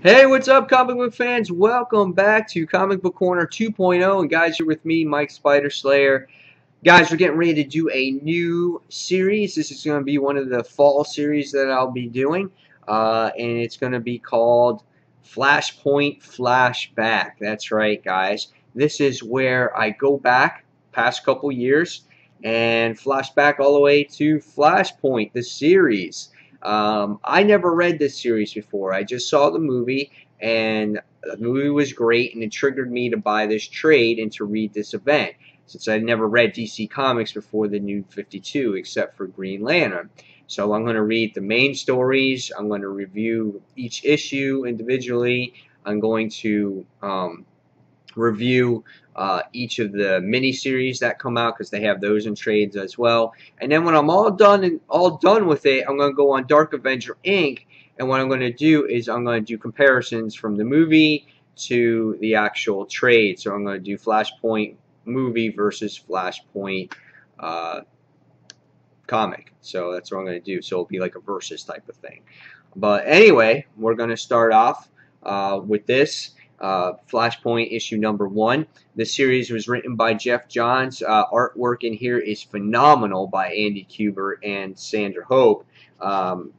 Hey, what's up, comic book fans? Welcome back to Comic Book Corner 2.0. And guys, you're with me, Mike Spider Slayer. Guys, we're getting ready to do a new series. This is going to be one of the fall series that I'll be doing. And it's going to be called Flashpoint Flash Back. That's right, guys. This is where I go back past couple years and flash back all the way to Flashpoint, the series. I never read this series before. I just saw the movie, and the movie was great, and it triggered me to buy this trade and to read this event, since I never read DC Comics before the New 52, except for Green Lantern. So I'm going to read the main stories. I'm going to review each issue individually. I'm going to review each of the mini-series that come out, because they have those in trades as well. And then when I'm all done with it, I'm going to go on Dark Avenger Inc. And what I'm going to do is I'm going to do comparisons from the movie to the actual trade. So I'm going to do Flashpoint movie versus Flashpoint comic. So that's what I'm going to do. So it'll be like a versus type of thing. But anyway, we're going to start off with this. Flashpoint issue number 1. This series was written by Jeff Johns. Artwork in here is phenomenal by Andy Kubert and Sandra Hope.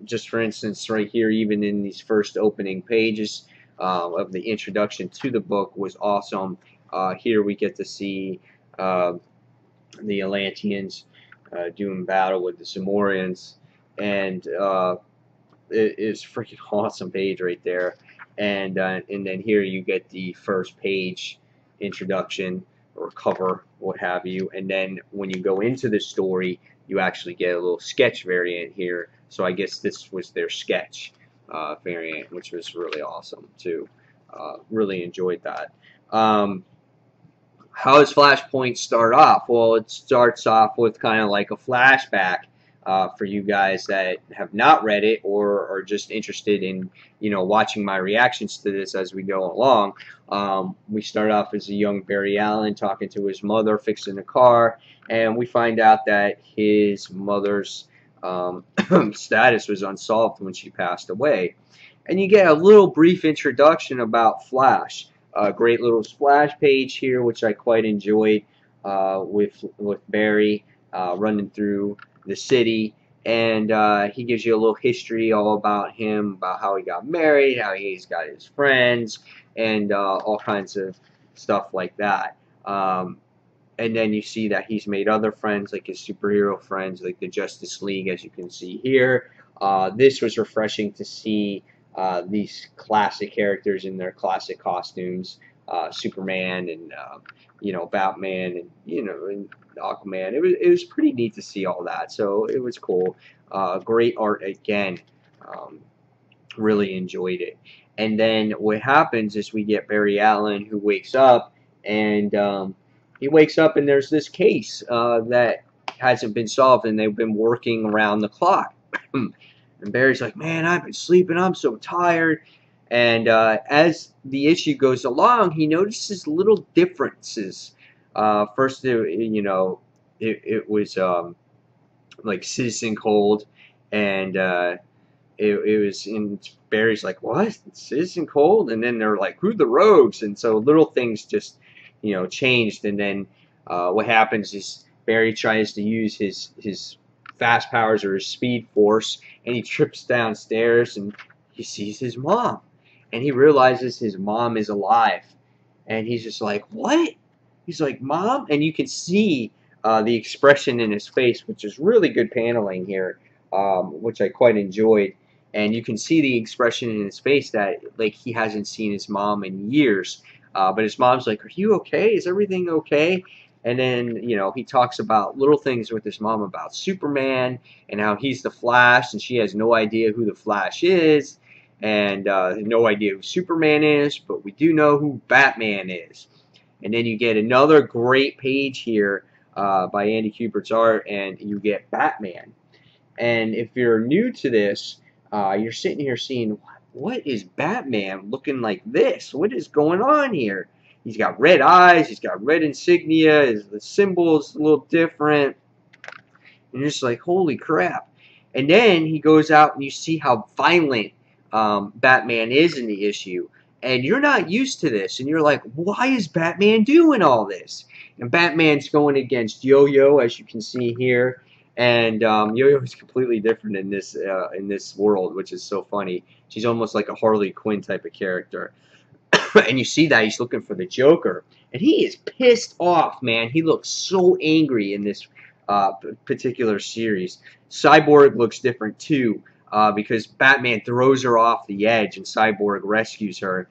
Just for instance, right here, even in these first opening pages of the introduction to the book was awesome. Here we get to see the Atlanteans doing battle with the Zamorians, and it is freaking awesome page right there. And then here you get the first page introduction or cover, what have you. And then when you go into the story, you actually get a little sketch variant here. So I guess this was their sketch variant, which was really awesome too. Really enjoyed that. How does Flashpoint start off? Well, it starts off with kind of like a flashback. For you guys that have not read it or are just interested in, watching my reactions to this as we go along. We start off as a young Barry Allen talking to his mother, fixing a car, and we find out that his mother's status was unsolved when she passed away. And you get a little brief introduction about Flash. A great little splash page here, which I quite enjoyed, with Barry running through the city, and he gives you a little history all about him, about how he got married, how he's got his friends, and all kinds of stuff like that. And then you see that he's made other friends, like his superhero friends, like the Justice League, as you can see here. This was refreshing to see these classic characters in their classic costumes, Superman and Batman, and and Aquaman. It was pretty neat to see all that, so it was cool. Great art again. Really enjoyed it. And then what happens is we get Barry Allen, who wakes up, and he wakes up and there's this case that hasn't been solved, and they've been working around the clock. And Barry's like, man, I've been sleeping, I'm so tired. And as the issue goes along, he notices little differences. First, it was like Citizen Cold, and it was in Barry's like, what? Citizen Cold? And then they're like, who the Rogues? And so little things just changed. And then what happens is Barry tries to use his fast powers or his speed force, and he trips downstairs and he sees his mom, and he realizes his mom is alive, and he's just like, what? He's like, Mom? And you can see the expression in his face, which is really good paneling here, which I quite enjoyed. And you can see the expression in his face that, like, he hasn't seen his mom in years. But his mom's like, are you okay? Is everything okay? And then, he talks about little things with his mom about Superman and how he's the Flash, and she has no idea who the Flash is, and no idea who Superman is, but we do know who Batman is. And then you get another great page here by Andy Kubert's art, and you get Batman. And if you're new to this, you're sitting here seeing, what is Batman looking like this? What is going on here? He's got red eyes, he's got red insignia, the symbol's a little different. And you're just like, holy crap. And then he goes out and you see how violent Batman is in the issue. And you're not used to this, and you're like, why is Batman doing all this? And Batman's going against Yo-Yo, as you can see here, and Yo-Yo is completely different in this world, which is so funny. She's almost like a Harley Quinn type of character, and you see that he's looking for the Joker, and he is pissed off, man. He looks so angry in this particular series. Cyborg looks different too, because Batman throws her off the edge, and Cyborg rescues her.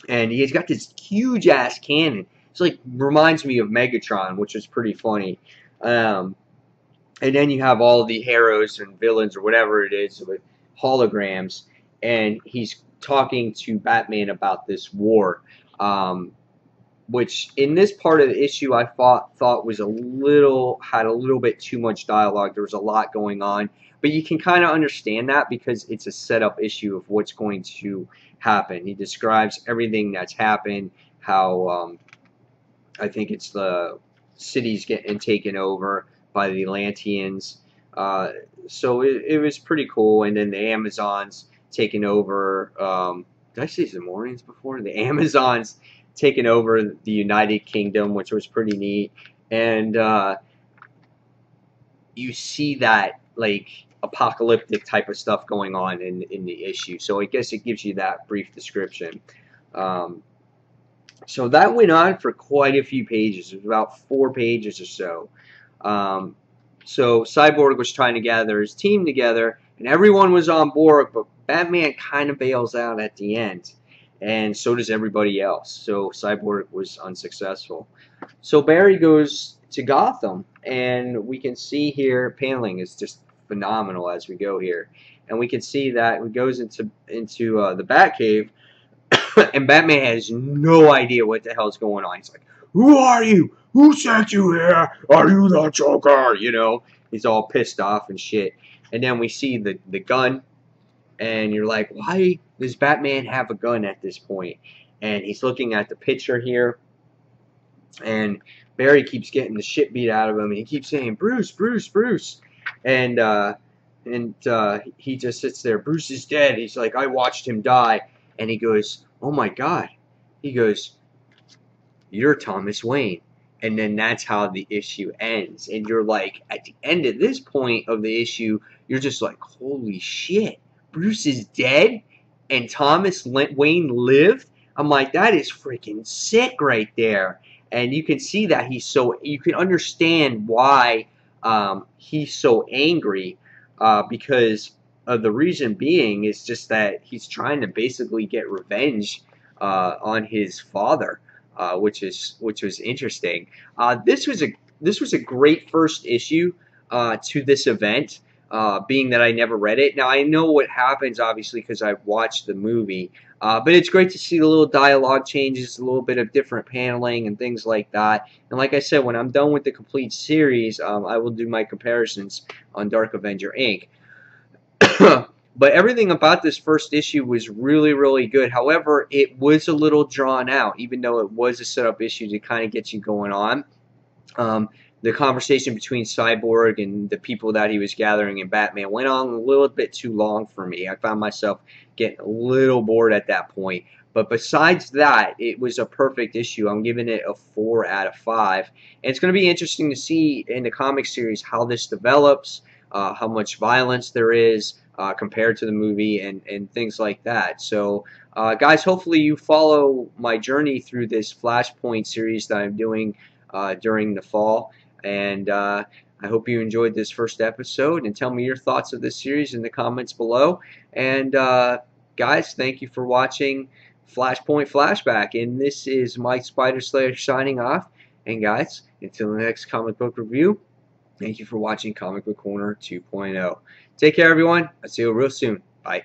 And he's got this huge ass cannon. It's like reminds me of Megatron, which is pretty funny. And then you have all the heroes and villains or whatever it is with holograms, and he's talking to Batman about this war, which in this part of the issue I thought was had a little bit too much dialogue. There was a lot going on, but you can kind of understand that because it's a setup issue of what's going to happen. He describes everything that's happened, how I think it's the city's getting taken over by the Atlanteans. So it was pretty cool. And then the Amazons taking over. Did I say Zamorians before? The Amazons taking over the United Kingdom, which was pretty neat. And you see that like apocalyptic type of stuff going on in the issue. So I guess it gives you that brief description. So that went on for quite a few pages. It was about 4 pages or so. So Cyborg was trying to gather his team together, and everyone was on board, but Batman kind of bails out at the end, and so does everybody else. So Cyborg was unsuccessful. So Barry goes to Gotham, and we can see here paneling is just phenomenal as we go here, and we can see that it goes into the Batcave, and Batman has no idea what the hell's going on. He's like, "Who are you? Who sent you here? Are you the Joker?" You know, he's all pissed off and shit. And then we see the gun, and you're like, why does Batman have a gun at this point? And he's looking at the picture here, and Barry keeps getting the shit beat out of him, and he keeps saying, "Bruce, Bruce, Bruce," and he just sits there. Bruce is dead. He's like, I watched him die, and he goes, "Oh my God," he goes, "You're Thomas Wayne." And then that's how the issue ends. And you're like, at the end of this point of the issue, you're just like, holy shit, Bruce is dead and Thomas Wayne lived? I'm like, that is freaking sick right there. And you can see that you can understand why he's so angry, because of the reason being is just that he's trying to basically get revenge on his father. Which was interesting. This was a great first issue to this event, being that I never read it. Now I know what happens, obviously, because I've watched the movie. But it's great to see the little dialogue changes, a little bit of different paneling and things like that. And like I said, when I'm done with the complete series, I will do my comparisons on Dark Avenger Inc. But everything about this first issue was really, really good. However, it was a little drawn out, even though it was a setup issue to kind of get you going on. The conversation between Cyborg and the people that he was gathering in Batman went on a little bit too long for me. I found myself getting a little bored at that point. But besides that, it was a perfect issue. I'm giving it a 4 out of 5. And it's going to be interesting to see in the comic series how this develops, how much violence there is, compared to the movie and things like that. So guys, hopefully you follow my journey through this Flashpoint series that I'm doing during the fall, and I hope you enjoyed this first episode, and tell me your thoughts of this series in the comments below. And guys, thank you for watching Flashpoint Flashback, and this is Mike Spider Slayer signing off. And guys, until the next comic book review, thank you for watching Comic Book Corner 2.0. Take care, everyone. I'll see you real soon. Bye.